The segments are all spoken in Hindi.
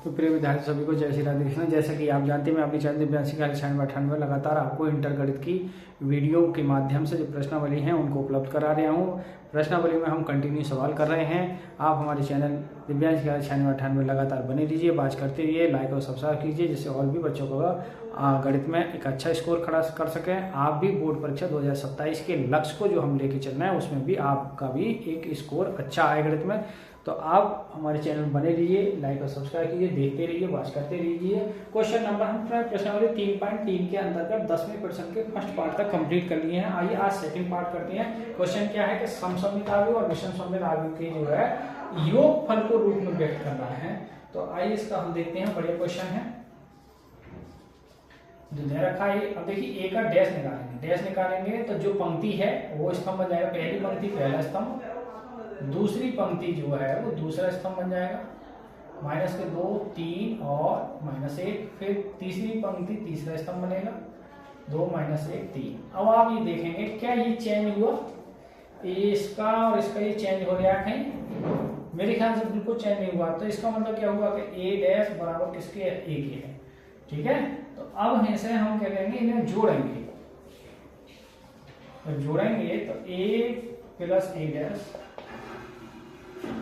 तो प्रिय विद्यार्थी सभी को जय श्री राधे कृष्ण। जैसा कि आप जानते हैं मैं अपनी चैनल दिव्यांश 96 लगातार आपको इंटरगणित की वीडियो के माध्यम से जो प्रश्नावली हैं उनको उपलब्ध करा रहा हूं। प्रश्नावली में हम कंटिन्यू सवाल कर रहे हैं। आप हमारे चैनल दिव्यांश 96 लगातार बने रहिए, बात करते रहिए, लाइक और सब्सक्राइब कीजिए, जिससे और भी बच्चों को गणित में एक अच्छा स्कोर खड़ा कर सकें। आप भी बोर्ड परीक्षा 2027 के लक्ष्य को जो हम लेके चल रहे हैं उसमें भी आपका भी एक स्कोर अच्छा आए गणित में। तो आप हमारे चैनल बने रहिए, लाइक और सब्सक्राइब कीजिए, देखते रहिए, बात करते रहिए। क्वेश्चन नंबर हम प्रश्नावली 3.3 के अंतर्गत 10वें प्रश्न के फर्स्ट पार्ट तक कंप्लीट कर लिए हैं। आइए आज सेकंड पार्ट करते हैं। क्वेश्चन क्या है कि समसम्मित आव्यूह और विषम सममित आव्यूह के जो है योगफल को रूप में व्यक्त करना है। तो आइए इसका हम देखते हैं। बढ़िया क्वेश्चन है जो दे रखा है। अब देखिए ए का डैश निकालेंगे, डैश निकालेंगे तो जो पंक्ति है वो स्तंभ बन जाएगा। पहली पंक्ति पहला स्तंभ, दूसरी पंक्ति जो है वो दूसरा स्तंभ बन जाएगा। माइनस के 2, 3 और -1। फिर तीसरी पंक्ति तीसरा स्तंभ बनेगा, 2, -1, 3। अब आप ये देखेंगे क्या ये चेंज हुआ, इसका और इसका ये चेंज हो गया कहीं? मेरे ख्याल से बिल्कुल चेंज नहीं हुआ। तो इसका मतलब क्या हुआ कि ए डैश बराबर किसके है? ए के है। ठीक है, तो अब इसे हम क्या करेंगे, इन्हें जोड़ेंगे। तो जोड़ेंगे तो a प्लस ए डैश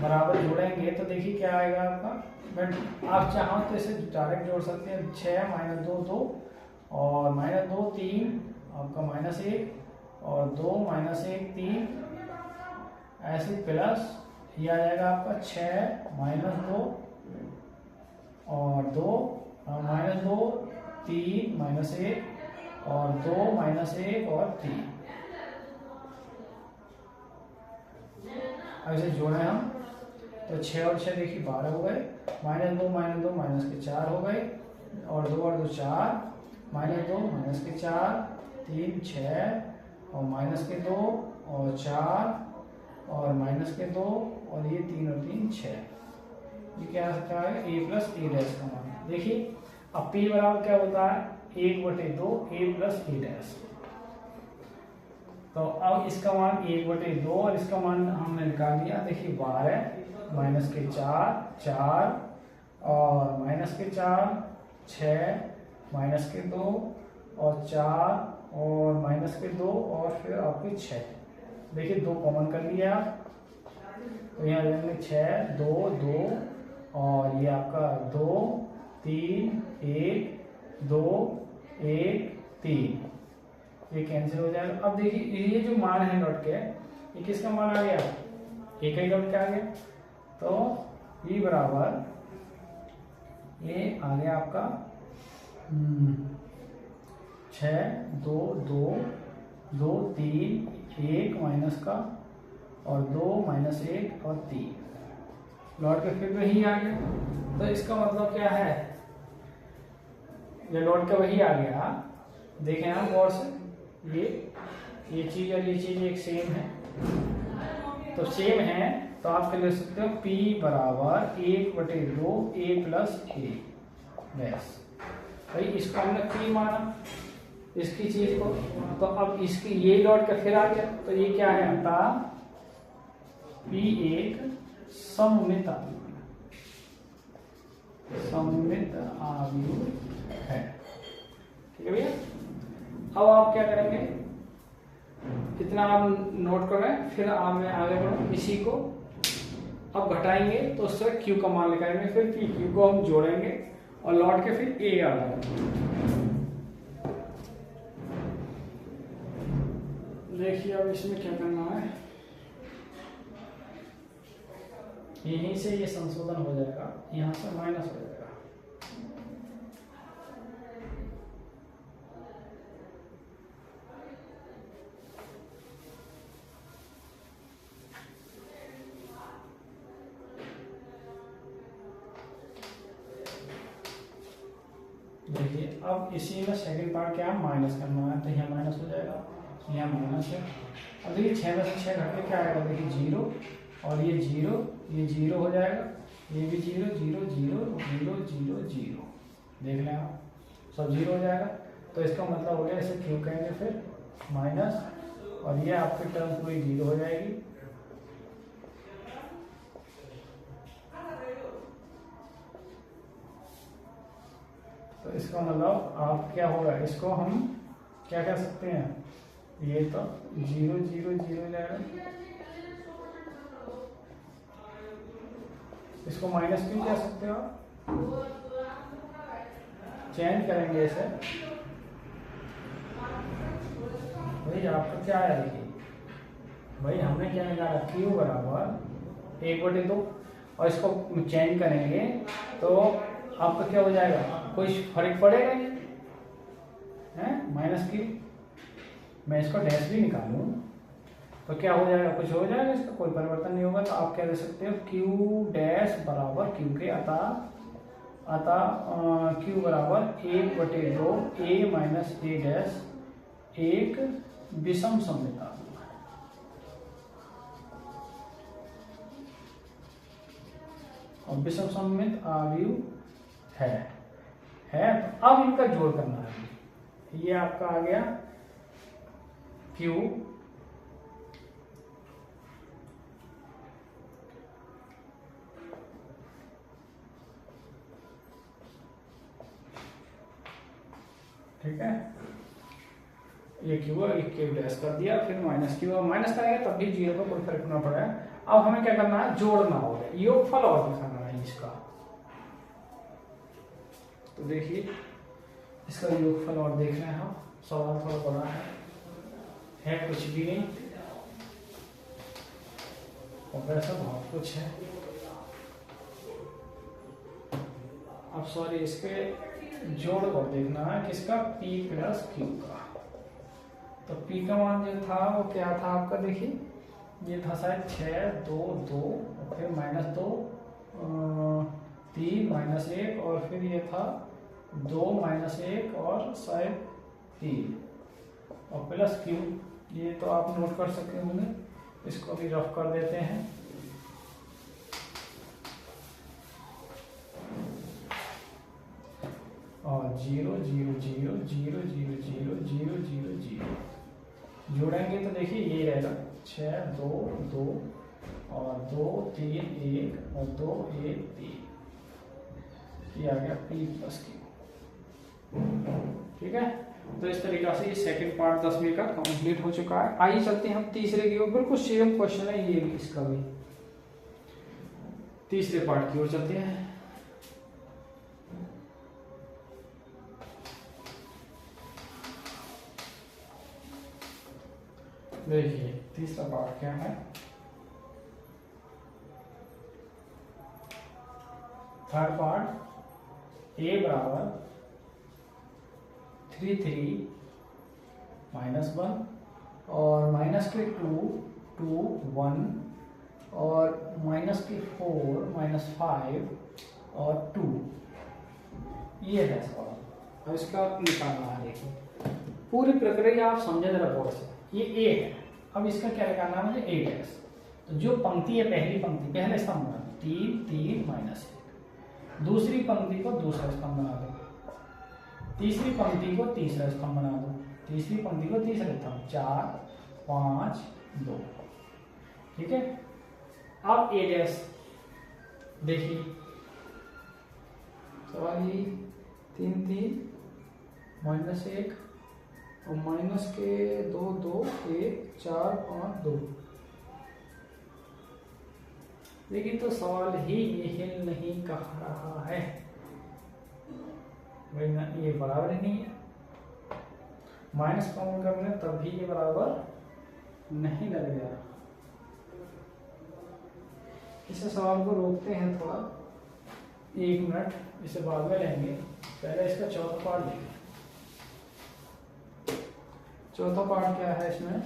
बराबर जोड़ेंगे तो देखिए क्या आएगा आपका। बट आप चाहो तो इसे डायरेक्ट जोड़ सकते हैं। 6 - 2 2 और -2 3 आपका -1 और 2 -1 3 ऐसे प्लस ये आ जाएगा आपका 6 - 2 और 2 -2 3 -1 और 2 -1 और 3। अब इसे जोड़े हम तो 6 और 6 देखिए 12 हो गए। -2 -2 माइनस के 4 हो गए और 2 और 2 4, -2 माइनस के 4, 3 6 और माइनस के 2 और 4 और माइनस के 2 और ये 3 और 3 6। ये क्या आ सकता है? a प्लस ए डैश का मान। देखिए अब p बराबर क्या होता है? 1/2 a प्लस ए डैश। तो अब इसका मान 1/2 और इसका मान हमने निकाल लिया। देखिए 12 माइनस के 4 4 और माइनस के 4 6 माइनस के 2 और 4 और माइनस के 2 और फिर आपके 6। देखिए 2 कॉमन कर लिया तो यहाँ जाएंगे 6 2 2 और ये आपका 2 3 1 2 1 3, ये कैंसिल हो जाएगा। अब देखिए ये जो मान है लौट के, ये किसका मान आ गया? एक ही लौट के आ गया। तो ये बराबर ये आ गया आपका 6 2 2 2 3 1 माइनस का और 2 -1 और 3 लौट के फिर वही आ गया। तो इसका मतलब क्या है? ये लौट के वही आ गया। देखें हम गौर से, ये चीज और ये चीज एक सेम है। तो सेम है तो आप लिख सकते हो p बराबर 1/2 a प्लस ए डैश। भाई इसको हमने p माना इसकी चीज को, तो अब इसकी ये लौट के फिर आ गया। तो ये क्या है? अतः p एक सममित आव्यूह है। ठीक है भैया। अब आप क्या करेंगे, इतना आप नोट कर रहे हैं, फिर आप मैं आगे बढ़ूँ। इसी को अब घटाएंगे तो उससे q का मान निकालेंगे, फिर q को हम जोड़ेंगे और लौट के फिर a आ जाएगा। देखिए अब इसमें क्या करना है, यहीं से ये संशोधन हो जाएगा, यहाँ से माइनस हो जाएगा। देखिए अब इसी में सेकंड पार्ट क्या है? माइनस करना है। तो यहाँ माइनस हो जाएगा, यहाँ माइनस है। अब देखिए 6 में से 6 घट के क्या आएगा? देखिए 0 और ये 0, ये 0 हो जाएगा, ये भी 0 0 0 0 0 0। देख लें आप, सब 0 हो जाएगा। तो इसका मतलब हो गया, इसे क्यों कहेंगे फिर माइनस, और ये आपकी टर्म पूरी 0 हो जाएगी। तो इसका मतलब आप क्या होगा, इसको हम क्या कह सकते हैं, ये तो 0 0 0 जाएगा, इसको माइनस क्यों कह सकते हो आप, चेंज करेंगे इसे। भाई आपका क्या है, देखिए भाई हमने क्या निकाला, क्यू बराबर 1/2, और इसको चेंज करेंगे तो आपका क्या हो जाएगा, कोई फर्क पड़ेगा नहीं है, माइनस क्यू। मैं इसको डैश भी निकालूं तो क्या हो जाएगा, कुछ हो जाएगा, इसका कोई परिवर्तन नहीं होगा। तो आप क्या दे सकते हो, क्यू डैश बराबर क्यू के, अतः क्यू बराबर 1/2 a माइनस a डैश एक विषम सममित आव्यूह और विषम सममित आव्यूह है। तो अब इनका जोड़ करना है। ये आपका आ गया क्यू ठीक है, ये क्यू है, एक क्यू डैश कर दिया, फिर माइनस क्यू, और माइनस करेंगे तब भी 0 का कोई फर्क ना पड़ेगा। अब हमें क्या करना है, जोड़ना होगा, योगफल और दिखाना है इसका। तो देखिए इसका योगफल और देख रहे हैं हम, सवाल थोड़ा बड़ा है कुछ भी नहीं, और वैसा बहुत कुछ है। अब सॉरी, इसके जोड़ को देखना है किसका, p प्लस क्यू का। तो p का मान जो था वो क्या था आपका, देखिए ये था शायद 6 2 2, और फिर -2 3 -1, और फिर ये था 2 -1 और शायद 3, और प्लस क्यू, ये तो आप नोट कर सकते होंगे, इसको भी रफ कर देते हैं। और 0 0 0 0 0 0 0 0 0 जोड़ेंगे तो देखिए ये रहेगा 6 2 2 और 2 3 1 और 2 1 3, ये आ गया p प्लस क्यू। ठीक है, तो इस तरीका से ये सेकंड पार्ट 10वीं का कंप्लीट हो चुका है। आइए चलते हैं हम तीसरे की ओर, बिल्कुल सेम क्वेश्चन है ये, इसका भी तीसरे पार्ट की ओर चलते हैं। देखिए तीसरा पार्ट क्या है, थर्ड पार्ट, a बराबर 3 3 -1 और माइनस के 2 2 1 और माइनस के 4 -5 और 2, ये है सवाल। अब इसका निकालना है। देखिए पूरी प्रक्रिया आप समझे जरा गौर से, ये a है, अब इसका क्या निकालना है मुझे, a डैश। तो जो पंक्ति है, पहली पंक्ति पहले स्तंभ बना दो, 3 3 -1, दूसरी पंक्ति को दूसरा स्तंभ बना दो, तीसरी पंक्ति को तीसरा स्तंभ बना दो, तीसरी पंक्ति को तीसरा स्तंभ, 4 5 2। ठीक है, अब a डैश देखिए, सवाल ये 3 3 -1 और माइनस के 2 2 1 4 5 2। लेकिन तो सवाल ही ये नहीं कह रहा है भाई ना, ये बराबर ही नहीं है, माइनस काउंट कर लें तब भी ये बराबर नहीं लगेगा। इसे सवाल को रोकते हैं थोड़ा, 1 मिनट, इसे बाद में लेंगे, पहले इसका चौथा पार्ट लेंगे। चौथा पार्ट क्या है इसमें,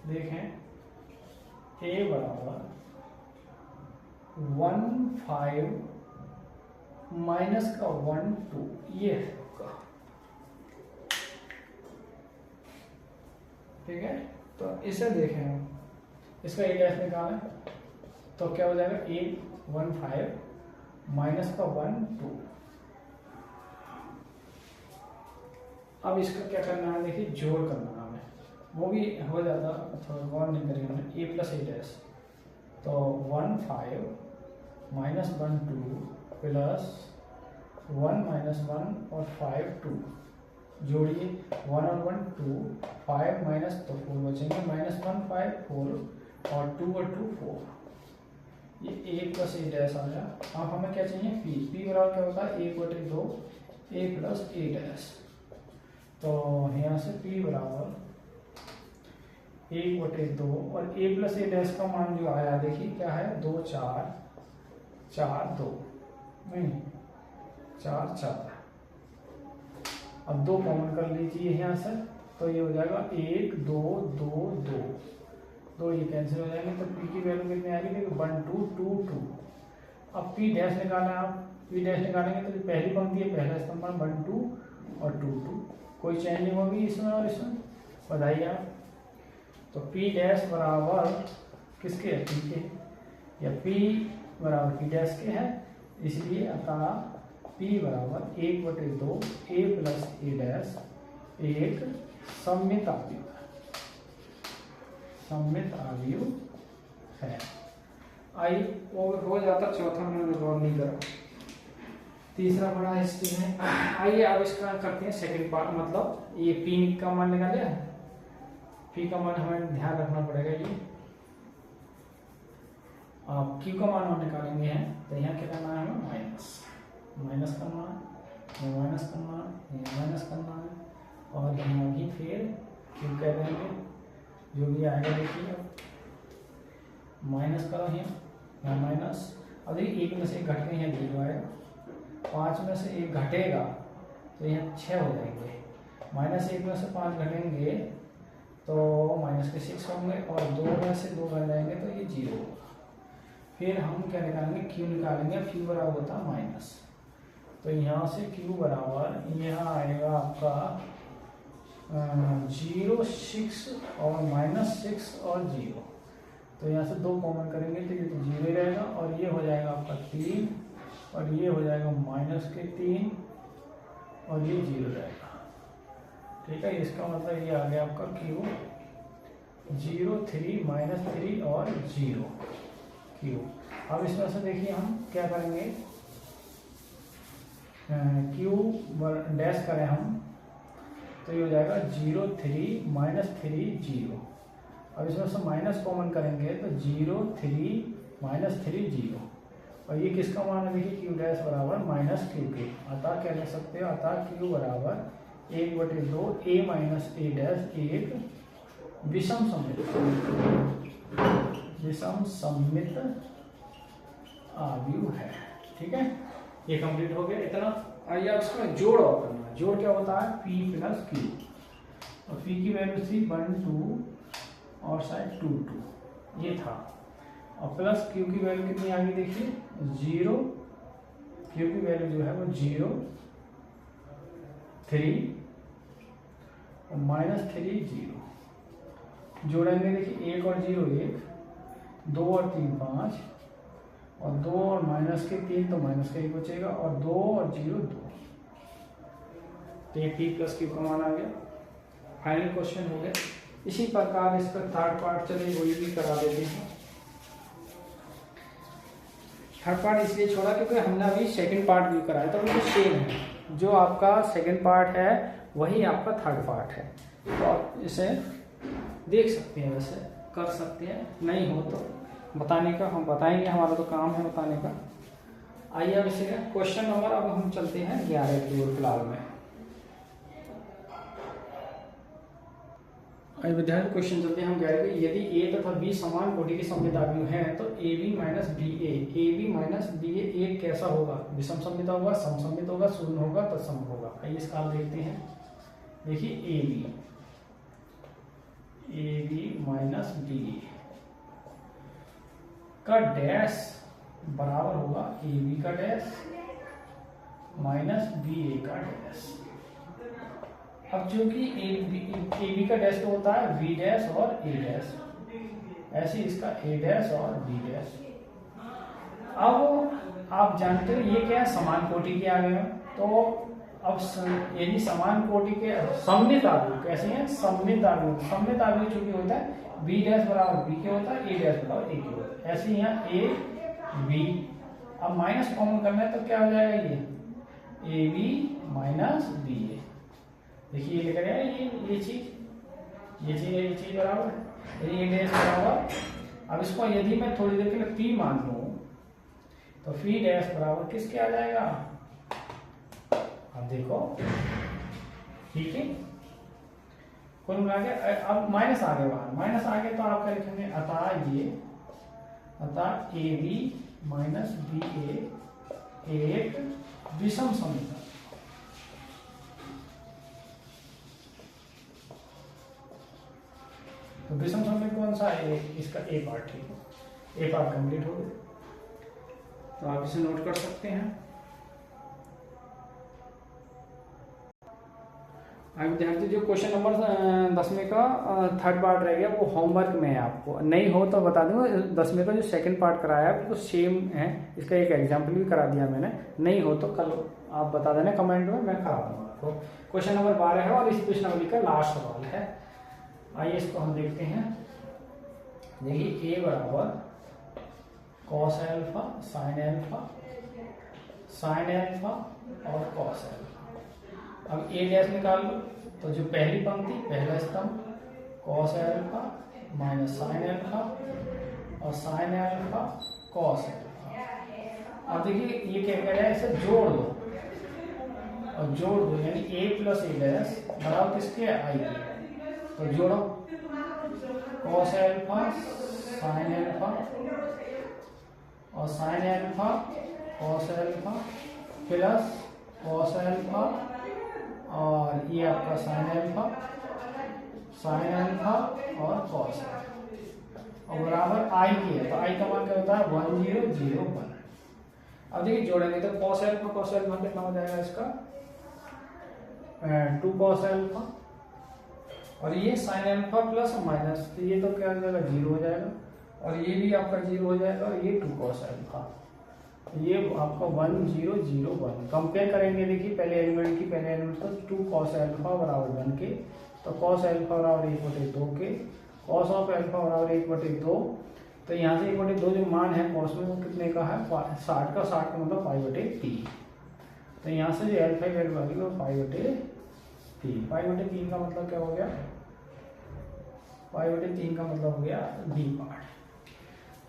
देखें a बराबर 1 5 माइनस का 1 2, ये है आपका। ठीक है, तो इसे देखें हम, इसका a डैश निकालें तो क्या हो जाएगा, a 1 5 माइनस का 1 2। अब इसका क्या करना है, देखिए जोड़ करना है हमें, वो भी हो जाता, थोड़ा गौर नहीं करेंगे हमने, a प्लस a डैश, तो 1 5 -1 2 प्लस 1 माइनस 1 और 5 2, जोड़िए 1 और 1 2, 5 माइनस तो 4 बचेंगे, -1 5 4 और 2 और 2 4, ये a प्लस a डैश आ गया। अब हमें क्या चाहिए p बराबर क्या होता है 1/2 a प्लस a डैश। तो यहाँ से p बराबर 1/2 और a प्लस a डैश का मान जो आया देखिए क्या है 2 4 4 2 नहीं 4 4। अब 2 कॉमन कर लीजिए यहाँ से, तो ये हो जाएगा 1 2 2 2 2, ये कैंसिल हो जाएंगे तो p की वैल्यू कितनी आएगी देखिए 1 2 2 2। अब p डैश निकालना है, आप p डैश निकालेंगे तो जो पहली पंक्ति है पहला स्तंभ 1 2 और 2 2, कोई चेंज नहीं होगी इसमें और इसमें, बताइए आप। तो p डैश बराबर किसके है p के, या p बराबर p डैश के है, इसलिए अतः p बराबर 1/2 a प्लस a डैश एक सममित अवयव है, सममित अवयव है। आइए वो हो जाता, चौथा मैंने रिकॉर्ड नहीं करा, तीसरा बड़ा हिस्ट्री है। आइए अब इसका करते हैं सेकंड पार्ट, मतलब ये p का मान निकाले, p का मान हमें ध्यान रखना पड़ेगा। ये आप q का मान हम निकालेंगे हैं तो यहाँ क्या करना है हमें माइनस करना है, माइनस करना है, माइनस करना है, और यहाँ भी फिर q कह देंगे, जो भी आएगा देखिए माइनस करो यहाँ माइनस। अब देखिए 1 में से 1 घट के यहाँ 0 आएगा, 5 में से 1 घटेगा तो यहाँ 6 हो जाएंगे, -1 में से 5 घटेंगे तो -6 होंगे, और 2 में से 2 घट जाएंगे तो ये 0 होगा। फिर हम क्या निकालेंगे q निकालेंगे, q बराबर होता है माइनस, तो यहाँ से q बराबर यहाँ आएगा आपका 0 6 और -6 और 0, तो यहाँ से 2 कॉमन करेंगे तो ये तो 0 रहेगा, और ये हो जाएगा आपका 3 और ये हो जाएगा -3 और ये 0 रहेगा। ठीक है, इसका मतलब ये आ गया आपका q 0 3 -3 और 0 q। अब इसमें से देखिए हम क्या करेंगे, q डैश करें हम तो ये हो जाएगा 0 3 -3 0। अब इसमें से माइनस कॉमन करेंगे तो 0 3 -3 0, और ये किसका मान है देखिए q डैश बराबर -q के। अतः क्या लिख सकते हो, अतः q बराबर 1/2 a माइनस a डैश एक विषम सममित अवयव है। ठीक है, ये कंप्लीट हो गया इतना। आइए अब इसमें जोड़ और करना है। जोड़ क्या होता है p प्लस q, और p की वैल्यू थी 1 2 और शायद 2 2 ये था, और प्लस q की वैल्यू कितनी आ गई देखिए 0, q की वैल्यू जो है वो 0 3 और -3 0। जोड़ेंगे देखिए 1 और 0 1, 2 और 3 5, और 2 और -3 तो माइनस का 1 बचेगा, और 2 और 0 2, तो ये p प्लस q का मान आ गया। फाइनल क्वेश्चन हो गया। इसी प्रकार इसका थर्ड पार्ट चलिए वही भी करा देते हैं। थर्ड पार्ट इसलिए छोड़ा क्योंकि हमने अभी सेकंड पार्ट भी कराया था, वो सेम है, जो आपका सेकंड पार्ट है वही आपका थर्ड पार्ट है, तो आप इसे देख सकते हैं, वैसे कर सकते हैं, नहीं हो तो बताने का हम बताएंगे, हमारा तो काम है बताने का। आइए अब इसे क्वेश्चन नंबर, अब हम चलते हैं 11 की ओर फिलहाल में। आइए विद्यार्थी क्वेश्चन चलते हैं हम 11 के। यदि a तथा b समान कोटि के सममित अवयव हैं तो ab माइनस ba एक कैसा होगा, विषम सममित होगा, समसम्मित होगा, शून्य होगा, तत्सम होगा। आइए इसका आप देखते हैं। देखिए ab माइनस ba का डैश बराबर होगा ab का डैश माइनस ba का डैश। अब चूंकि ab का डैश तो होता है b डैश और a डैश, ऐसे इसका a डैश और b डैश। अब आप जानते हो ये क्या है, समान कोटि के आ गए। तो अब यदि समान कोटि के सममित अवयव कैसे हैं, सममित अवयव चूंकि होता है b डैश बराबर b के होता है, a डैश बराबर a के होता है, ऐसे यहाँ a b। अब माइनस कॉमन करना है तो क्या हो जाएगा, ये ए बी माइनस बी ए। देखिए ये लिखा गया है ये चीज बराबर है, ये डैश बराबर। अब इसको यदि मैं थोड़ी देर के लिए पी मान लूं तो फी डैश बराबर किसके आ जाएगा, अब देखो ठीक है। कुल मिला के अब माइनस आ गए बाहर, माइनस आ गए तो आप क्या लिखेंगे, अतः ए बी माइनस बी ए एक विषम समीकरण। तो विषम समीकरण कौन सा है, इसका ए पार्ट, ठीक है, ए पार्ट कंप्लीट हो गया। तो आप इसे नोट कर सकते हैं। अब विद्यार्थी जो क्वेश्चन नंबर 10वें का थर्ड पार्ट रह गया वो होमवर्क में है, आपको नहीं हो तो बता दूंगा। 10वें का जो सेकंड पार्ट कराया है वो सेम है, इसका एक एग्जाम्पल भी करा दिया मैंने, नहीं हो तो कल आप बता देना कमेंट में, मैं करा दूंगा आपको। क्वेश्चन नंबर 12 है और इस प्रश्नावली का लास्ट सवाल है। आइए इसको हम देखते हैं। देखिए ए बराबर कॉस एल्फा साइन एल्फा और कॉस एल्फा। अब ए डैश निकाल लो, तो जो पहली पंक्ति पहला स्तंभ cos alpha minus sine alpha और साइन एल्फा कॉस एल्फा। अब देखिए ये क्या कह रहा है, इसे जोड़ दो और जोड़ दो, यानी ए प्लस ए डैश बराबर किसके, आई के। तो जोड़ो कॉस एल्फा साइन एल्फा और sine alpha cos alpha plus cos alpha और ये आपका साइन एल्फा और कॉस एल्फा और बराबर आई की है। तो आई का मान क्या होता है 1001। अब देखिए जोड़ेंगे तो कॉस एल्फा कितना हो जाएगा इसका 2 कॉस एल्फा और ये साइन एल्फा प्लस माइनस, तो ये तो क्या हो जाएगा 0 हो जाएगा और ये भी आपका 0 हो जाएगा और ये 2 कॉस एल्फा, ये आपका 1001 कंपेयर करेंगे। देखिए पहले एलिमेंट तो 2 कॉस एल्फा बराबर 1 के, तो कॉस एल्फा बराबर 1/2 के, कॉस ऑफ एल्फा बराबर 1/2। तो यहाँ से 1/2 जो मान है कॉस में वो कितने का है 60 का मतलब 5/3। तो यहाँ से जो एल्फा की वैल्यू आ गई वो 5/3 का मतलब क्या हो गया, 5/3 का मतलब हो गया डी पार्ट।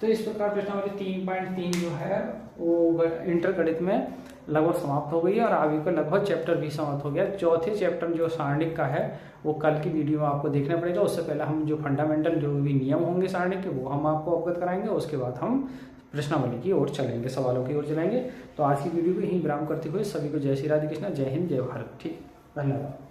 तो इस प्रकार प्रश्नावली 3.3 जो है वो इंटर गणित में लगभग समाप्त हो गई है और आगे का लगभग चैप्टर भी समाप्त हो गया। चौथे चैप्टर जो सारणिक का है वो कल की वीडियो में आपको देखना पड़ेगा। उससे पहले हम जो फंडामेंटल जो भी नियम होंगे सारणिक के वो हम आपको अवगत कराएंगे, उसके बाद हम प्रश्नावली की ओर चलेंगे, सवालों की ओर चलेंगे। तो आज की वीडियो को यहीं विराम करते हुए सभी को जय श्री राधे कृष्णा, जय हिंद, जय भारत। ठीक, धन्यवाद।